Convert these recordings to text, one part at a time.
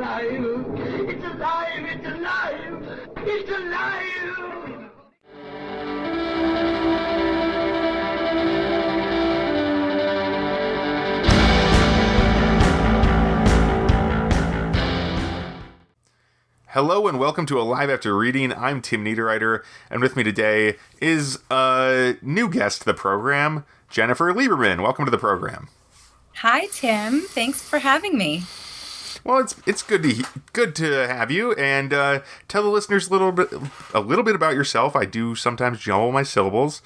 alive! It's alive! It's alive! It's alive! Hello and welcome to Alive After Reading. I'm Tim Niederreiter, and with me today is a new guest to the program, Jennifer Lieberman. Welcome to the program. Hi, Tim. Thanks for having me. Well, it's good to have you, and tell the listeners a little bit about yourself. I do sometimes jumble my syllables,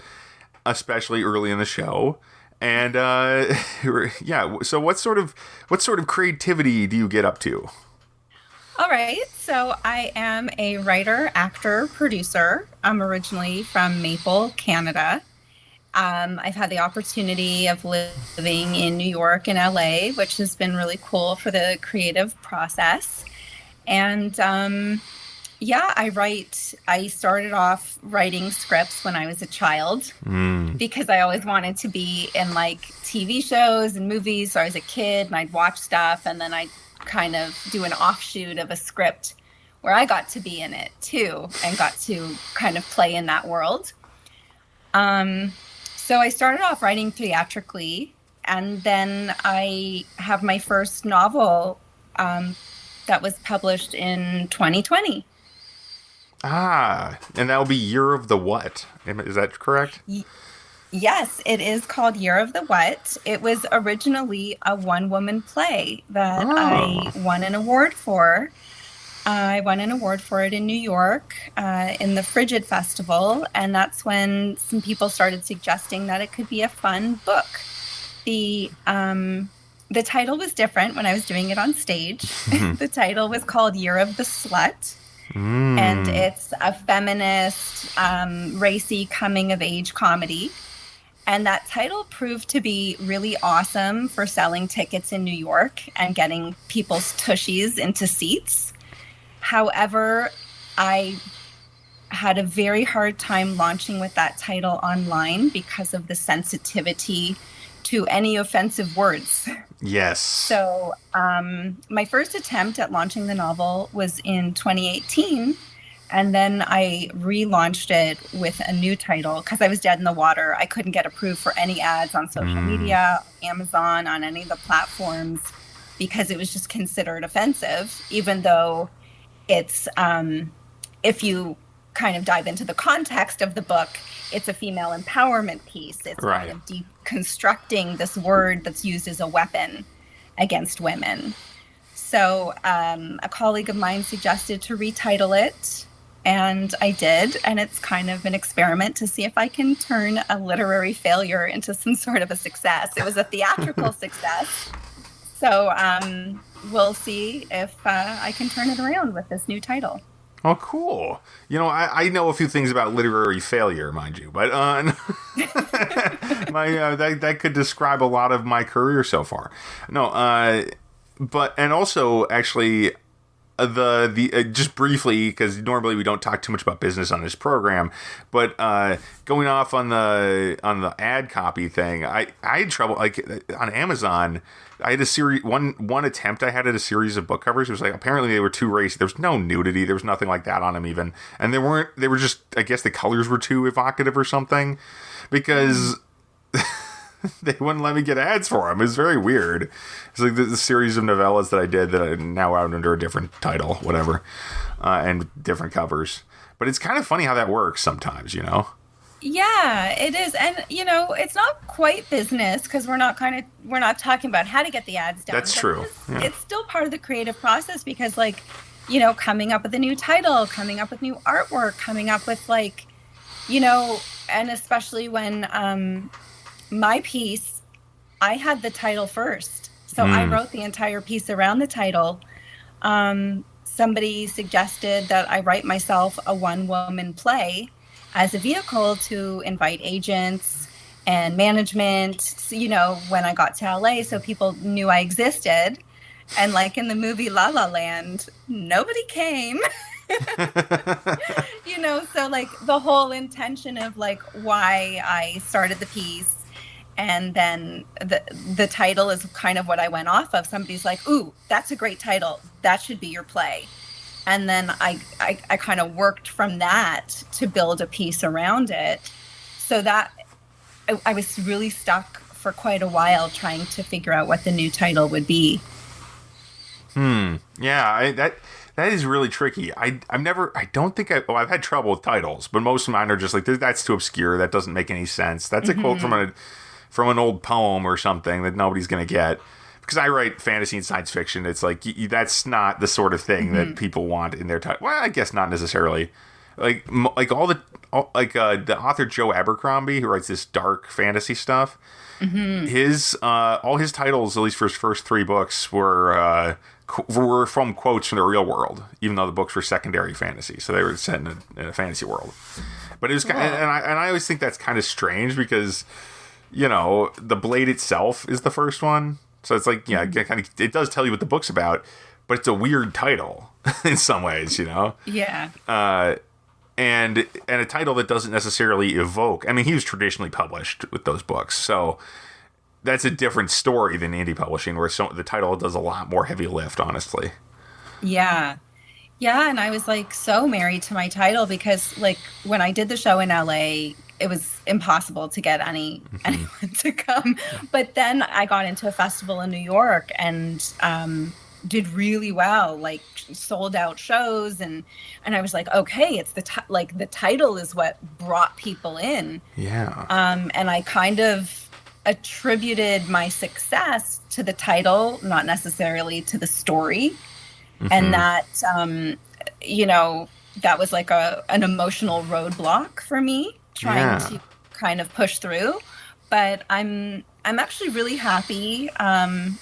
especially early in the show. And yeah, so what sort of creativity do you get up to? All right. So I am a writer, actor, producer. I'm originally from Maple, Canada. I've had the opportunity of living in New York and LA, which has been really cool for the creative process. And I started off writing scripts when I was a child because I always wanted to be in like TV shows and movies. So I was a kid and I'd watch stuff, and then I'd kind of do an offshoot of a script where I got to be in it too and got to kind of play in that world. So I started off writing theatrically, and then I have my first novel that was published in 2020. Ah, and that will be Year of the What? Is that correct? Yes, it is called Year of the What. It was originally a one-woman play that I won an award for. I won an award for it in New York in the Frigid Festival, and that's when some people started suggesting that it could be a fun book. The title was different when I was doing it on stage. The title was called Year of the Slut, and it's a feminist, racy coming-of-age comedy. And that title proved to be really awesome for selling tickets in New York and getting people's tushies into seats. However, I had a very hard time launching with that title online because of the sensitivity to any offensive words. Yes. So my first attempt at launching the novel was in 2018. And then I relaunched it with a new title because I was dead in the water. I couldn't get approved for any ads on social media, Amazon, on any of the platforms, because it was just considered offensive, even though it's, if you kind of dive into the context of the book, it's a female empowerment piece. It's kind of deconstructing this word that's used as a weapon against women. So a colleague of mine suggested to retitle it. And I did, and it's kind of an experiment to see if I can turn a literary failure into some sort of a success. It was a theatrical success, so we'll see if I can turn it around with this new title. Oh, cool. You know, I know a few things about literary failure, mind you, but that could describe a lot of my career so far. No, and also, actually, just briefly, because normally we don't talk too much about business on this program, but going off on the ad copy thing, I had trouble, like, on Amazon. I had a series, one attempt I had at a series of book covers. It was like, apparently they were too racy. There was no nudity. There was nothing like that on them even. And they were just, I guess the colors were too evocative or something, because they wouldn't let me get ads for them. It was very weird. It's like the series of novellas that I did that are now out under a different title, whatever, and different covers. But it's kind of funny how that works sometimes, you know? Yeah, it is. And, you know, it's not quite business because we're not talking about how to get the ads done. That's true. It's still part of the creative process because, like, you know, coming up with a new title, coming up with new artwork, coming up with, like, you know, and especially when my piece, I had the title first. So I wrote the entire piece around the title. Somebody suggested that I write myself a one-woman play as a vehicle to invite agents and management, you know, when I got to LA, so people knew I existed. And like in the movie La La Land, nobody came. You know, so like the whole intention of like why I started the piece And then the title is kind of what I went off of. Somebody's like, ooh, that's a great title. That should be your play. And then I kind of worked from that to build a piece around it. So that I was really stuck for quite a while trying to figure out what the new title would be. Yeah, that is really tricky. I've had trouble with titles, but most of mine are just like, that's too obscure. That doesn't make any sense. That's a quote from an old poem or something that nobody's going to get. Because I write fantasy and science fiction, it's like that's not the sort of thing that people want in their title. Well, I guess not necessarily. Like the author Joe Abercrombie, who writes this dark fantasy stuff. His all his titles, at least for his first 3 books, were from quotes from the real world, even though the books were secondary fantasy, so they were set in a fantasy world. But it was kind of, and I always think that's kind of strange because, the Blade itself is the first one. So it's like, it does tell you what the book's about, but it's a weird title in some ways, Yeah. And a title that doesn't necessarily evoke. I mean, he was traditionally published with those books, so that's a different story than indie publishing, where the title does a lot more heavy lift, honestly. Yeah. Yeah, and I was like so married to my title because like when I did the show in LA, it was impossible to get anyone to come. But then I got into a festival in New York and did really well, like sold out shows, and I was like, okay, it's the title is what brought people in. Yeah. And I kind of attributed my success to the title, not necessarily to the story. And that that was like an emotional roadblock for me trying to kind of push through. But I'm actually really happy. I'm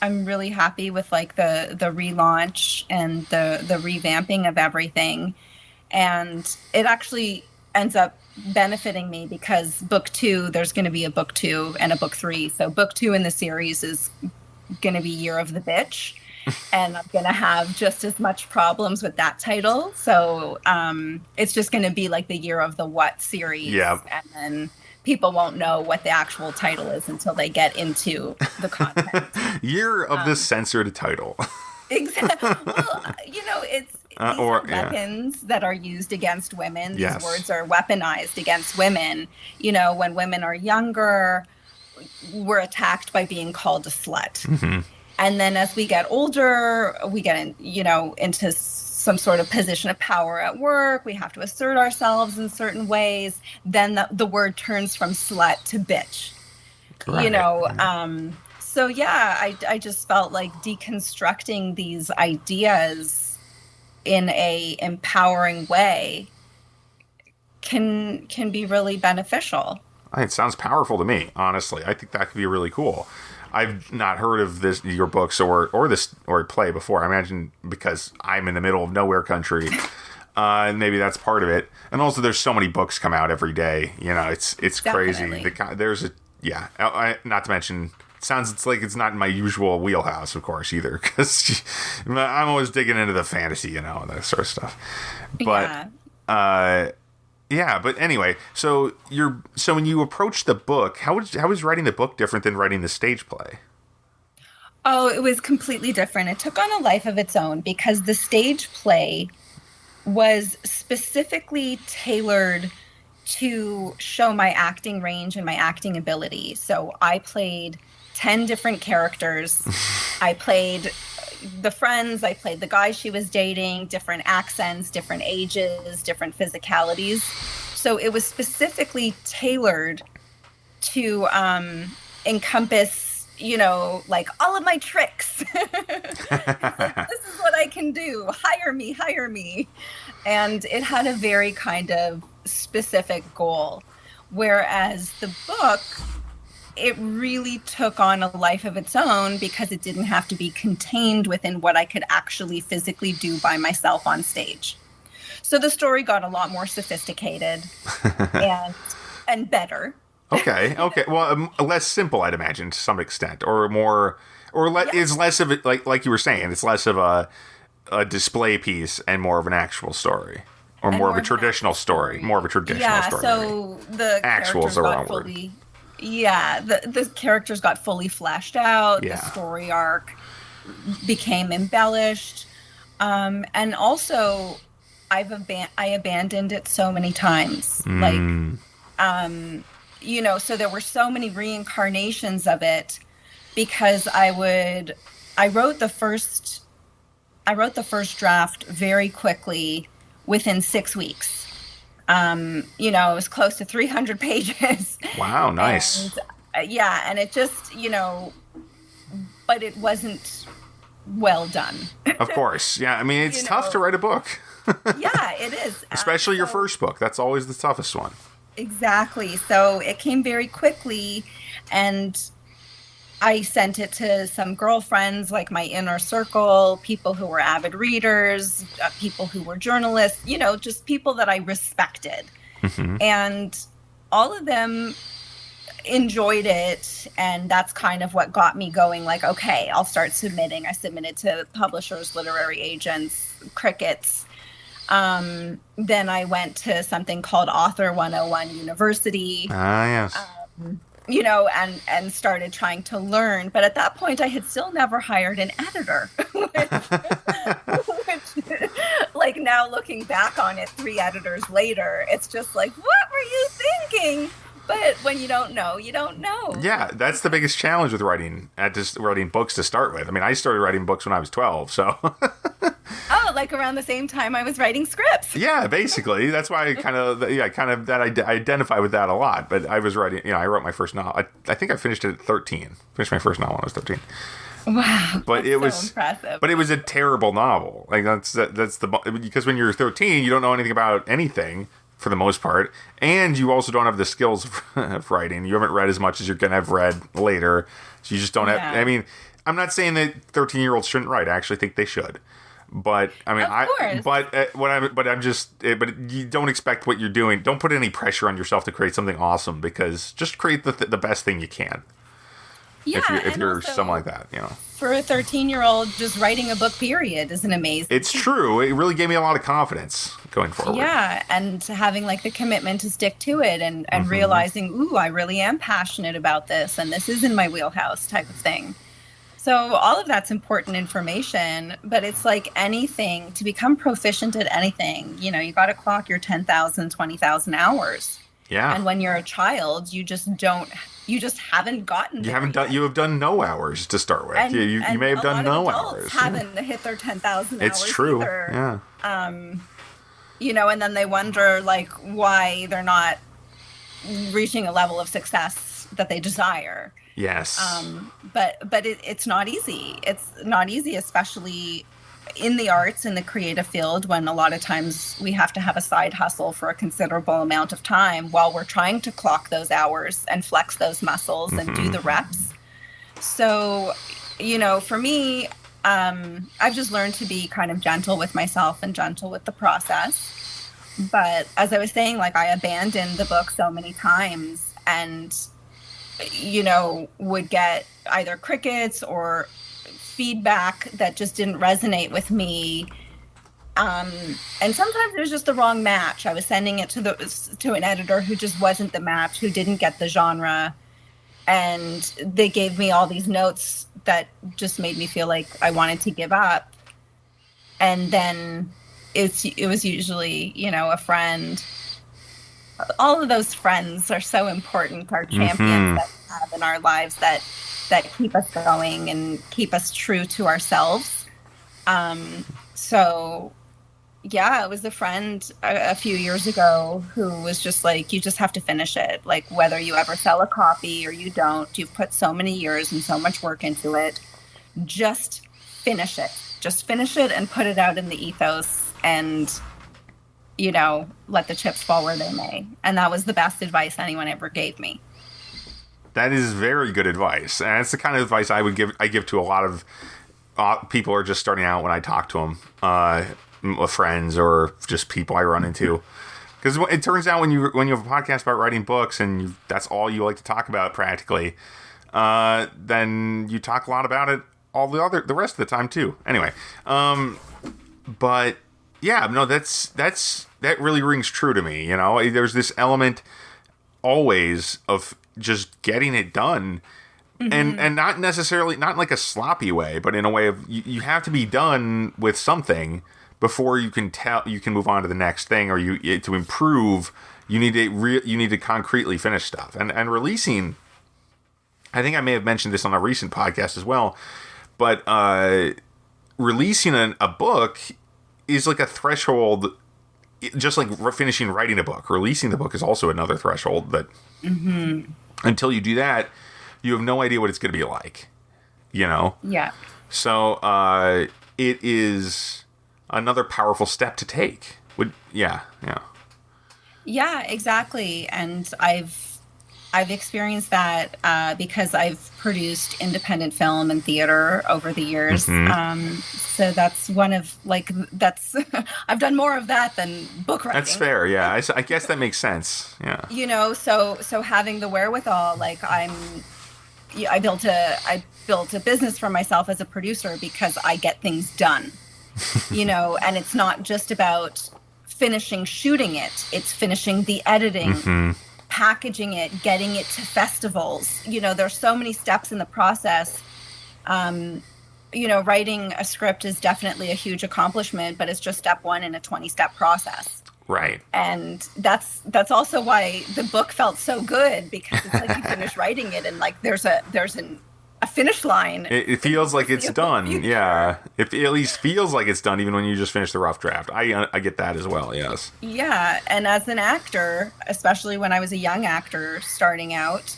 really happy with like the relaunch and the revamping of everything. And it actually ends up benefiting me because book 2, there's going to be a book 2 and a book 3. So book 2 in the series is going to be Year of the Bitch. And I'm going to have just as much problems with that title. So it's just going to be like the Year of the What series. Yeah. And then people won't know what the actual title is until they get into the content. Year of the censored title. Exactly. Well, it's these are weapons that are used against women. These words are weaponized against women. When women are younger, we're attacked by being called a slut. And then as we get older, we get into some sort of position of power at work. We have to assert ourselves in certain ways. Then the word turns from slut to bitch. Right. So yeah, I just felt like deconstructing these ideas in a empowering way can be really beneficial. It sounds powerful to me, honestly. I think that could be really cool. I've not heard of your books or play before. I imagine because I'm in the middle of nowhere country, and maybe that's part of it. And also, there's so many books come out every day. It's crazy. Not to mention, it's like it's not in my usual wheelhouse, of course, either, because I'm always digging into the fantasy, and that sort of stuff. But but anyway, so when you approached the book, how was writing the book different than writing the stage play? Oh, it was completely different. It took on a life of its own because the stage play was specifically tailored to show my acting range and my acting ability. So I played 10 different characters. I played the friends, I played the guy she was dating, different accents, different ages, different physicalities. So it was specifically tailored to encompass, like all of my tricks. This is what I can do. Hire me. And it had a very kind of specific goal. Whereas the book, it really took on a life of its own because it didn't have to be contained within what I could actually physically do by myself on stage. So the story got a lot more sophisticated and better. Okay. Well, less simple, I'd imagine, to some extent, or more, it's less of it, like you were saying, it's less of a display piece and more of an actual story, or more of a traditional story. More of a traditional story. Yeah. So the actual is the wrong word. Yeah, the characters got fully fleshed out. Yeah. The story arc became embellished, and also I abandoned it so many times. Like, so there were so many reincarnations of it because I wrote the first draft very quickly within 6 weeks. It was close to 300 pages. Wow, nice. And, and it just, but it wasn't well done. Of course. Yeah, I mean, it's tough to write a book. Yeah, it is. Especially your first book. That's always the toughest one. Exactly. So it came very quickly, and I sent it to some girlfriends, like my inner circle, people who were avid readers, people who were journalists, just people that I respected. Mm-hmm. And all of them enjoyed it. And that's kind of what got me going. Like, okay, I'll start submitting. I submitted to publishers, literary agents, crickets. Then I went to something called Author 101 University. Ah, yes. And started trying to learn. But at that point, I had still never hired an editor. which, like, now looking back on it 3 editors later, it's just like, what were you thinking? But when you don't know, you don't know. Yeah, that's the biggest challenge with writing books to start with. I mean, I started writing books when I was 12, so... Oh, like around the same time I was writing scripts. Yeah, basically. That's why I identify with that a lot. But I was writing, I wrote my first novel. I think I finished it at 13. Finished my first novel when I was 13. Wow. But it was impressive. But it was a terrible novel. Like because when you're 13, you don't know anything about anything for the most part, and you also don't have the skills of writing. You haven't read as much as you're going to have read later. So you just don't have, I mean, I'm not saying that 13-year-olds shouldn't write. I actually think they should. But I mean, but you don't expect what you're doing. Don't put any pressure on yourself to create something awesome, because just create the best thing you can. Yeah, if you're someone like that, For a 13-year-old, just writing a book, period, is an amazing. It's true. It really gave me a lot of confidence going forward. Yeah, and having like the commitment to stick to it, and realizing, ooh, I really am passionate about this, and this is in my wheelhouse, type of thing. So all of that's important information, but it's like anything, to become proficient at anything, you got to clock your 10,000, 20,000 hours. Yeah. And when you're a child, you just haven't gotten there. You have done no hours to start with. And, you may have done no hours. Haven't hit their 10,000 hours. It's true. Either. Yeah. And then they wonder like why they're not reaching a level of success that they desire. Yes. But it's not easy. It's not easy, especially in the arts, in the creative field, when a lot of times we have to have a side hustle for a considerable amount of time while we're trying to clock those hours and flex those muscles and do the reps. So, for me, I've just learned to be kind of gentle with myself and gentle with the process. But as I was saying, like, I abandoned the book so many times, and would get either crickets or feedback that just didn't resonate with me. And sometimes it was just the wrong match. I was sending it to an editor who just wasn't the match, who didn't get the genre. And they gave me all these notes that just made me feel like I wanted to give up. And then it was usually, a friend. All of those friends are so important, our champions that we have in our lives that keep us going and keep us true to ourselves. So, yeah, it was a friend a few years ago who was just like, you just have to finish it. Like, whether you ever sell a copy or you don't, you've put so many years and so much work into it. Just finish it. Just finish it and put it out in the ethos, and let the chips fall where they may. And that was the best advice anyone ever gave me. That is very good advice. And it's the kind of advice I give to a lot of people who are just starting out when I talk to them, friends or just people I run into. Because it turns out when you have a podcast about writing books and that's all you like to talk about practically, then you talk a lot about it the rest of the time too. Anyway, but yeah, no, that really rings true to me. There's this element always of just getting it done. And not necessarily, not in like a sloppy way, but in a way of you have to be done with something before you can move on to the next thing, or to improve. You need to concretely finish stuff, and releasing. I think I may have mentioned this on a recent podcast as well, but releasing a book is like a threshold, just like finishing writing a book. Releasing the book is also another threshold that until you do that, you have no idea what it's going to be like, Yeah. So it is another powerful step to take. Yeah. Yeah, exactly. And I've experienced that because I've produced independent film and theater over the years. So that's I've done more of that than book writing. That's fair. Yeah. I guess that makes sense. Yeah. So having the wherewithal, I built a business for myself as a producer because I get things done, and it's not just about finishing shooting it. It's finishing the editing, packaging it, getting it to festivals. There's so many steps in the process. Writing a script is definitely a huge accomplishment, but it's just step one in a 20-step process. Right. And that's also why the book felt so good, because it's like you finish writing it and like there's a finish line. It feels like it's done. Yeah. It at least feels like it's done even when you just finish the rough draft. I get that as well, yes. Yeah, and as an actor, especially when I was a young actor starting out,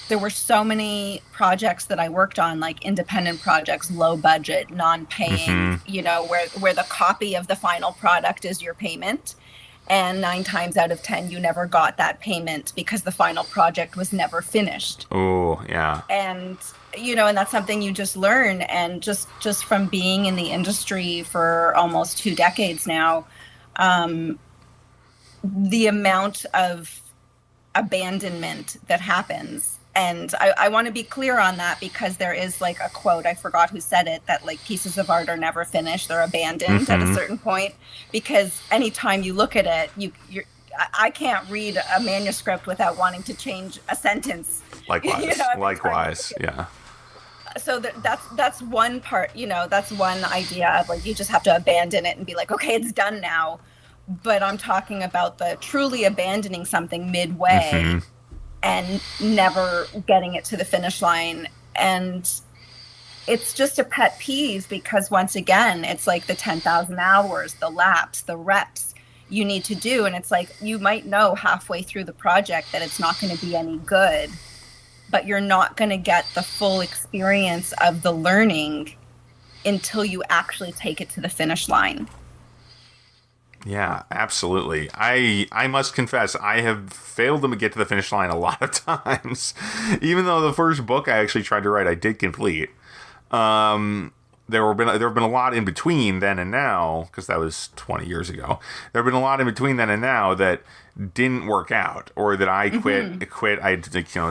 there were so many projects that I worked on, like independent projects, low budget, non-paying, where the copy of the final product is your payment. And 9 times out of 10, you never got that payment because the final project was never finished. Oh, yeah. And, and that's something you just learn. And just from being in the industry for almost 2 decades now, the amount of abandonment that happens. And I want to be clear on that, because there is like a quote, I forgot who said it, that like pieces of art are never finished, they're abandoned at a certain point, because anytime you look at it, I can't read a manuscript without wanting to change a sentence. Likewise, yeah. So that's one part, that's one idea of like, you just have to abandon it and be like, okay, it's done now. But I'm talking about the truly abandoning something midway. And never getting it to the finish line. And it's just a pet peeve, because once again, it's like the 10,000 hours, the laps, the reps you need to do. And it's like, you might know halfway through the project that it's not going to be any good, but you're not going to get the full experience of the learning until you actually take it to the finish line. Yeah, absolutely. I must confess, I have failed to get to the finish line a lot of times. Even though the first book I actually tried to write, I did complete. There have been a lot in between then and now, because that was 20 years ago. There have been a lot in between then and now that didn't work out, or that I quit. I had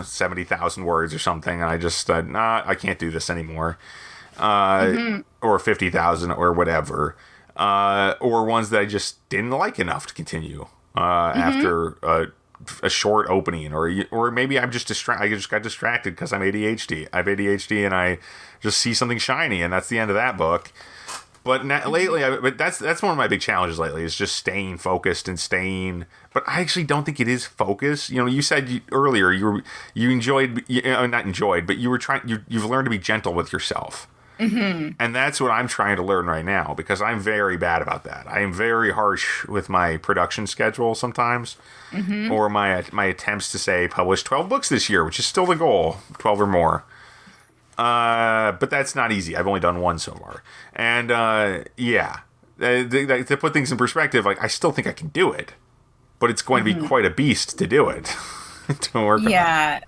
70,000 words or something, and I just said, nah, I can't do this anymore. Or 50,000 or whatever. Or ones that I just didn't like enough to continue after a short opening, or maybe I'm just I just got distracted because I'm ADHD. I have ADHD, and I just see something shiny, and that's the end of that book. But lately, that's one of my big challenges lately, is just staying focused and staying. But I actually don't think it is focus. You said earlier you enjoyed, not enjoyed, but you were trying. You've learned to be gentle with yourself. And that's what I'm trying to learn right now, because I'm very bad about that. I am very harsh with my production schedule sometimes, or my attempts to say publish 12 books this year, which is still the goal, 12 or more. But that's not easy. I've only done 1 so far. And to put things in perspective, like, I still think I can do it, but it's going to be quite a beast to do it. To work on.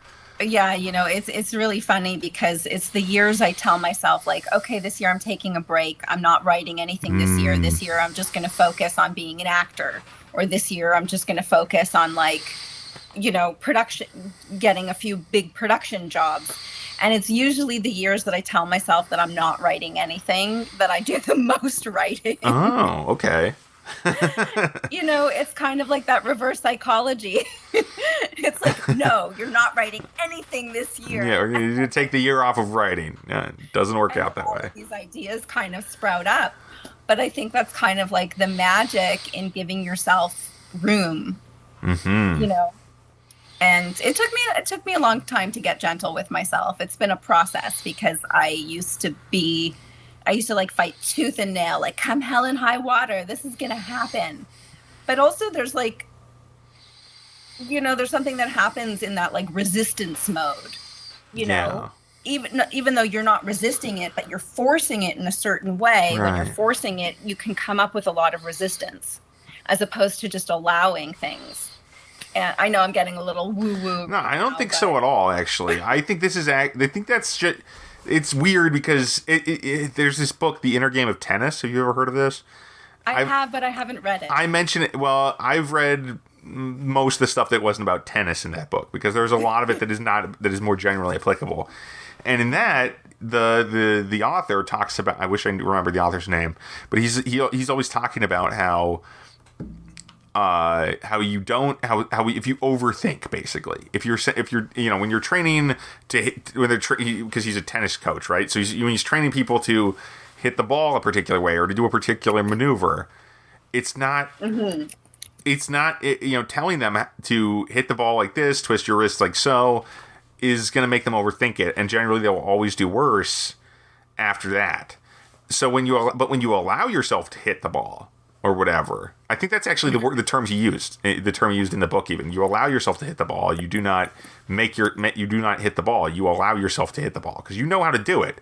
Yeah, it's really funny, because it's the years I tell myself, like, okay, this year I'm taking a break. I'm not writing anything this year. This year I'm just going to focus on being an actor. Or this year I'm just going to focus on, like, production, getting a few big production jobs. And it's usually the years that I tell myself that I'm not writing anything that I do the most writing. Oh, okay. It's kind of like that reverse psychology. It's like, no, you're not writing anything this year. Yeah, we're going to take the year off of writing. Yeah, it doesn't work out that way. These ideas kind of sprout up. But I think that's kind of like the magic in giving yourself room, you know. And it took me a long time to get gentle with myself. It's been a process because I used to like fight tooth and nail, like come hell and high water, this is going to happen. But also there's like, you know, there's something that happens in that like resistance mode, you know, even though you're not resisting it, but you're forcing it in a certain way. Right. When you're forcing it, you can come up with a lot of resistance as opposed to just allowing things. And I know I'm getting a little woo-woo. No, I don't think so at all, actually. I think that's just... It's weird because there's this book, The Inner Game of Tennis. Have you ever heard of this? I have, but I haven't read it. I mention it... Well, I've read most of the stuff that wasn't about tennis in that book because there's a lot of it that is more generally applicable. And in that, the author talks about... I wish I remember the author's name. But he's always talking about how if you overthink, basically, if you're you know, when you're training because he's a tennis coach, right? So when he's training people to hit the ball a particular way or to do a particular maneuver, it's not you know, telling them to hit the ball like this, twist your wrist like so, is going to make them overthink it, and generally they'll always do worse after that. So when you allow yourself to hit the ball or whatever, I think that's actually the term he used in the book. Even you allow yourself to hit the ball, you do not hit the ball. You allow yourself to hit the ball because you know how to do it.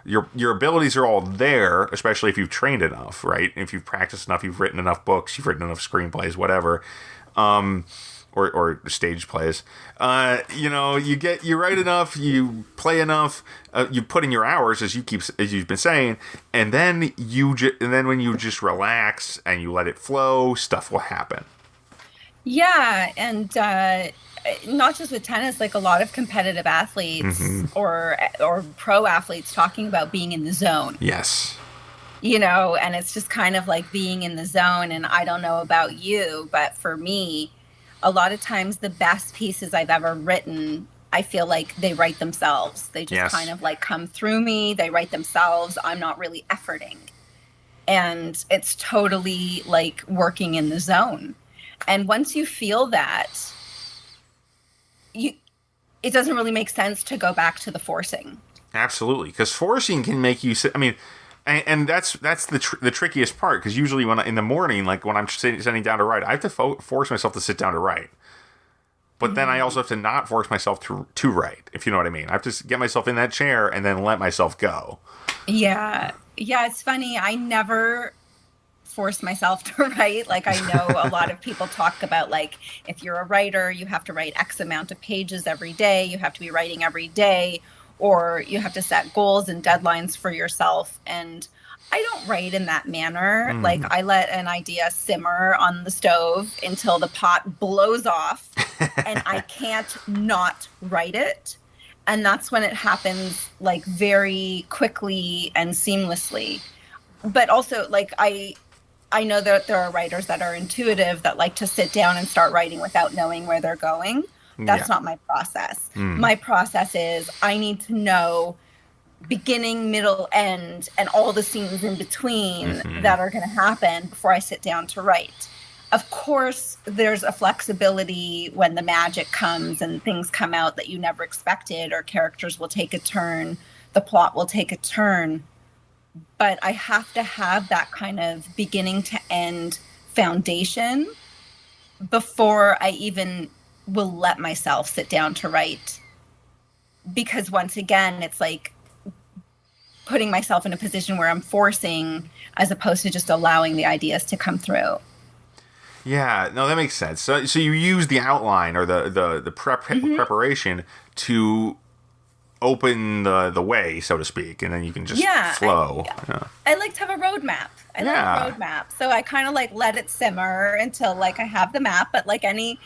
Your abilities are all there, especially if you've trained enough, right? If you've practiced enough, you've written enough books, you've written enough screenplays, whatever, or stage plays. You know, you write enough, you play enough, you put in your hours as you've been saying, and then when you just relax and you let it flow, stuff will happen. Yeah, and not just with tennis, like a lot of competitive athletes or pro athletes talking about being in the zone. Yes. You know, and it's just kind of like being in the zone. And I don't know about you, but for me, a lot of times the best pieces I've ever written, I feel like they write themselves. They just kind of like come through me. They write themselves. I'm not really efforting. And it's totally like working in the zone. And once you feel that, it doesn't really make sense to go back to the forcing. Absolutely, because forcing can make you. I mean, and that's the trickiest part. Because usually in the morning, like when I'm sitting down to write, I have to force myself to sit down to write. But then I also have to not force myself to write, if you know what I mean. I have to get myself in that chair and then let myself go. Yeah, it's funny. I never force myself to write. Like, I know a lot of people talk about, like, if you're a writer, you have to write X amount of pages every day. You have to be writing every day, or you have to set goals and deadlines for yourself. And I don't write in that manner. Like, I let an idea simmer on the stove until the pot blows off and I can't not write it. And that's when it happens, like, very quickly and seamlessly. But also, like, I know that there are writers that are intuitive that like to sit down and start writing without knowing where they're going. That's not my process. My process is I need to know beginning, middle, end, and all the scenes in between that are going to happen before I sit down to write. Of course, there's a flexibility when the magic comes and things come out that you never expected, or characters will take a turn, the plot will take a turn. But I have to have that kind of beginning to end foundation before I even will let myself sit down to write. Because once again, it's like putting myself in a position where I'm forcing as opposed to just allowing the ideas to come through. Yeah, no, that makes sense. So you use the outline or the preparation to open the way, so to speak, and then you can just flow. I like to have a roadmap. I love a roadmap. So I kind of like let it simmer until like I have the map. But like any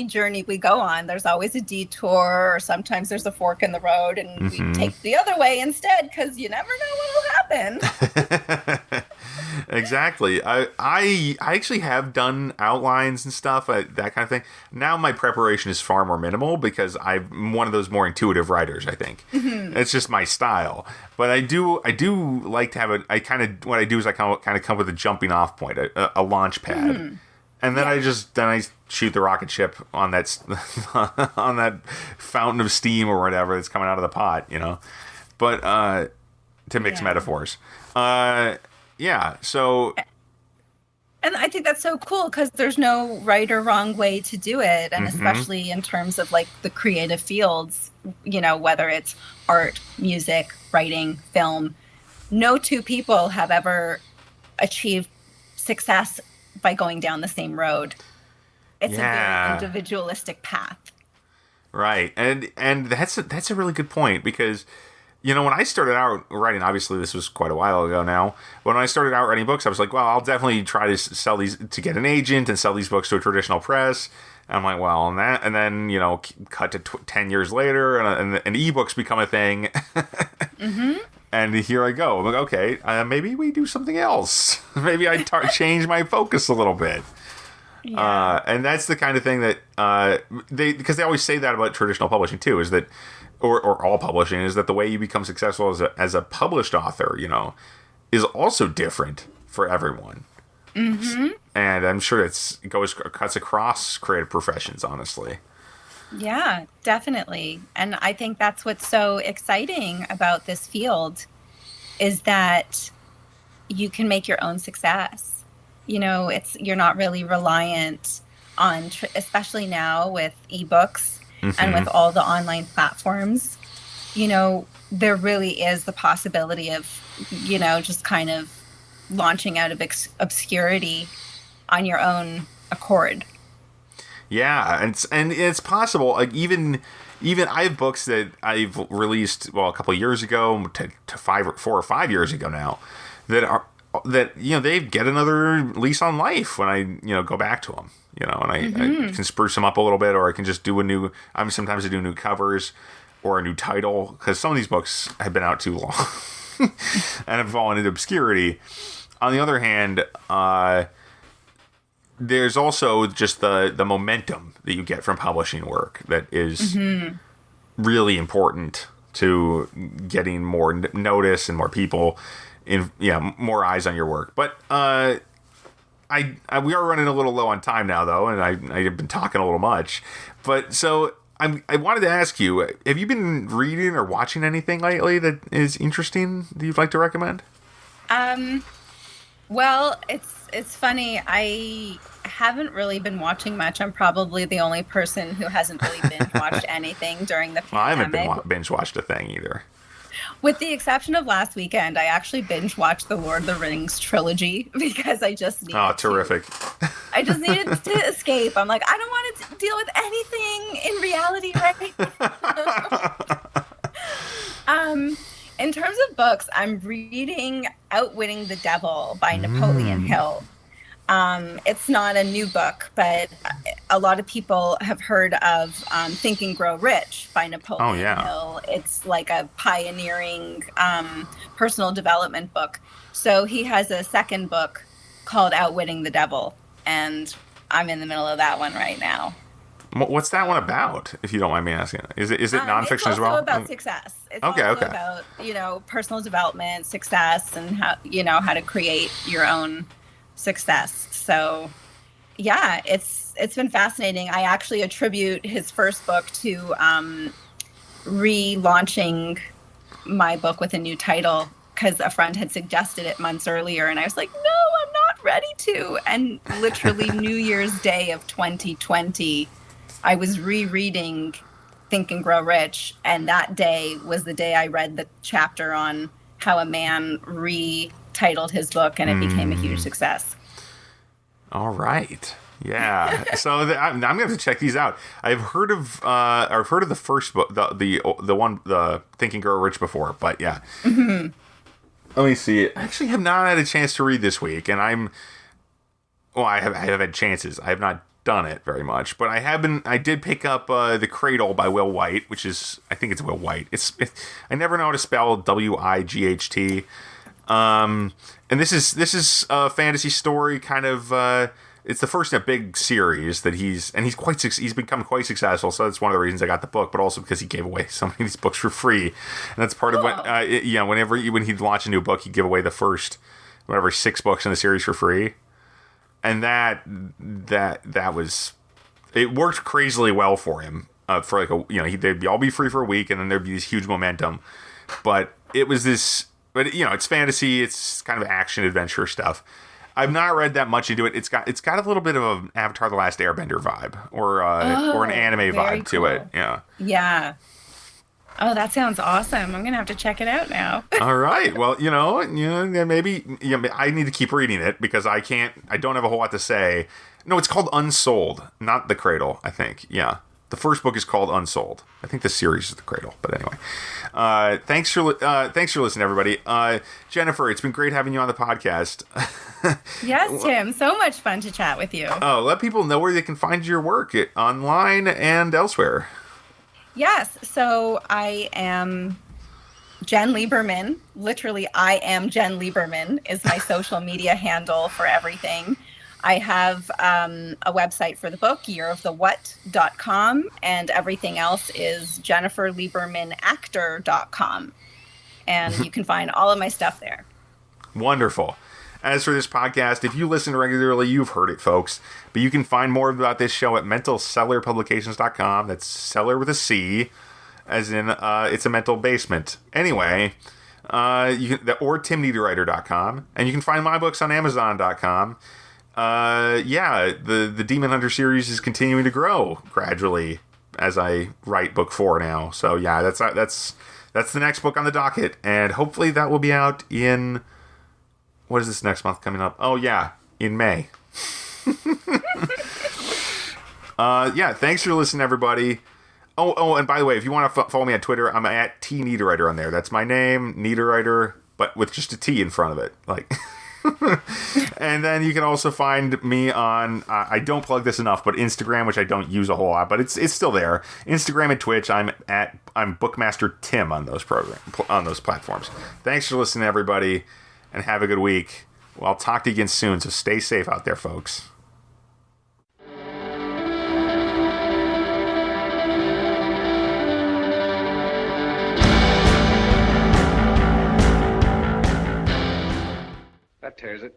journey we go on, there's always a detour, or sometimes there's a fork in the road, and we take the other way instead because you never know what will happen. Exactly. I actually have done outlines and stuff, that kind of thing. Now my preparation is far more minimal because I'm one of those more intuitive writers, I think. It's just my style. But I do like to have what I do is I kind of come up with a jumping off point, a launch pad. And then I shoot the rocket ship on that on that fountain of steam or whatever that's coming out of the pot, But to mix metaphors. So. And I think that's so cool because there's no right or wrong way to do it. And especially in terms of like the creative fields, whether it's art, music, writing, film, no two people have ever achieved success by going down the same road. It's a very individualistic path. Right. And that's a really good point because when I started out writing, obviously this was quite a while ago now. When I started out writing books, I was like, well, I'll definitely try to sell these, to get an agent and sell these books to a traditional press. And I'm like, well, and then, cut to 10 years later and ebooks become a thing. And here I go. I'm like, okay, maybe we do something else. Maybe I change my focus a little bit. Yeah. And that's the kind of thing that because they always say that about traditional publishing too, is that or all publishing, is that the way you become successful as a published author, is also different for everyone. And I'm sure it cuts across creative professions, honestly. Yeah, definitely. And I think that's what's so exciting about this field is that you can make your own success. You're not really reliant on, especially now with ebooks and with all the online platforms, there really is the possibility of, just kind of launching out of obscurity on your own accord. Yeah, and it's possible. Like even I have books that I've released a couple of years ago to 4 or 5 years ago now that they get another lease on life when I go back to them. And I can spruce them up a little bit, or I can just do sometimes I do new covers or a new title, because some of these books have been out too long and have fallen into obscurity. On the other hand, there's also just the momentum that you get from publishing work that is really important to getting more notice and more people more eyes on your work. But we are running a little low on time now, though, and I've been talking a little much. But so I wanted to ask you, have you been reading or watching anything lately that is interesting that you'd like to recommend? Well, it's funny. I haven't really been watching much. I'm probably the only person who hasn't really binge watched anything during the pandemic. Well, I haven't binge watched a thing either. With the exception of last weekend, I actually binge watched the Lord of the Rings trilogy because I just needed terrific. I just needed to escape. I'm like, I don't want to deal with anything in reality right now. In terms of books, I'm reading Outwitting the Devil by Napoleon Hill. It's not a new book, but a lot of people have heard of Think and Grow Rich by Napoleon Hill. It's like a pioneering personal development book. So he has a second book called Outwitting the Devil, and I'm in the middle of that one right now. What's that one about, if you don't mind me asking? Is it nonfiction as well? It's also about success. It's also about, personal development, success, and how to create your own success. So yeah, it's been fascinating. I actually attribute his first book to relaunching my book with a new title, because a friend had suggested it months earlier, and I was like, no, I'm not ready to. And literally New Year's Day of 2020, I was rereading Think and Grow Rich, and that day was the day I read the chapter on how a man retitled his book, and it became a huge success. All right. Yeah. So I'm going to have to check these out. I've heard of the first book, the one, the Think and Grow Rich before, but yeah. Let me see. I actually have not had a chance to read this week, and I have had chances. I have not done it very much, but I did pick up The Cradle by Will White, which is, I think it's Will White. I never know how to spell Wight. And this is a fantasy story, kind of. It's the first in a big series that he's become quite successful. So that's one of the reasons I got the book, but also because he gave away so many of these books for free, and that's part of what. When he'd launch a new book, he'd give away the first, 6 books in the series for free, and that was, it worked crazily well for him. For like they'd all be free for a week, and then there'd be this huge momentum. But it was this. But it's fantasy. It's kind of action adventure stuff. I've not read that much into it. It's got a little bit of an Avatar: The Last Airbender vibe, or an anime vibe to it. Yeah. Yeah. Oh, that sounds awesome. I'm gonna have to check it out now. All right. Well, maybe I need to keep reading it because I don't have a whole lot to say. No, it's called Unsold, not The Cradle, I think. Yeah. The first book is called Unsold. I think the series is The Cradle, but anyway. Thanks for listening, everybody. Jennifer, it's been great having you on the podcast. Yes, Tim. So much fun to chat with you. Oh, let people know where they can find your work online and elsewhere. Yes. So I am Jen Lieberman. Literally, I am Jen Lieberman is my social media handle for everything. I have a website for the book, yearofthewhat.com, and everything else is jenniferliebermanactor.com. And you can find all of my stuff there. Wonderful. As for this podcast, if you listen regularly, you've heard it, folks. But you can find more about this show at mentalcellarpublications.com. That's cellar with a C, as in it's a mental basement. Anyway, or timniederwriter.com. And you can find my books on amazon.com. The Demon Hunter series is continuing to grow gradually as I write book 4 now. So yeah, that's the next book on the docket, and hopefully that will be out in, what is this next month coming up? Oh yeah, in May. Thanks for listening, everybody. Oh, and by the way, if you want to follow me on Twitter, I'm at @tniederwriter on there. That's my name, Niederwriter, but with just a T in front of it, like. And then you can also find me on I don't plug this enough, but Instagram, which I don't use a whole lot, but it's still there. Instagram and Twitch. I'm Bookmaster Tim on those platforms. Thanks for listening, everybody, and have a good week. Well, I'll talk to you again soon, so stay safe out there, folks. That tears it.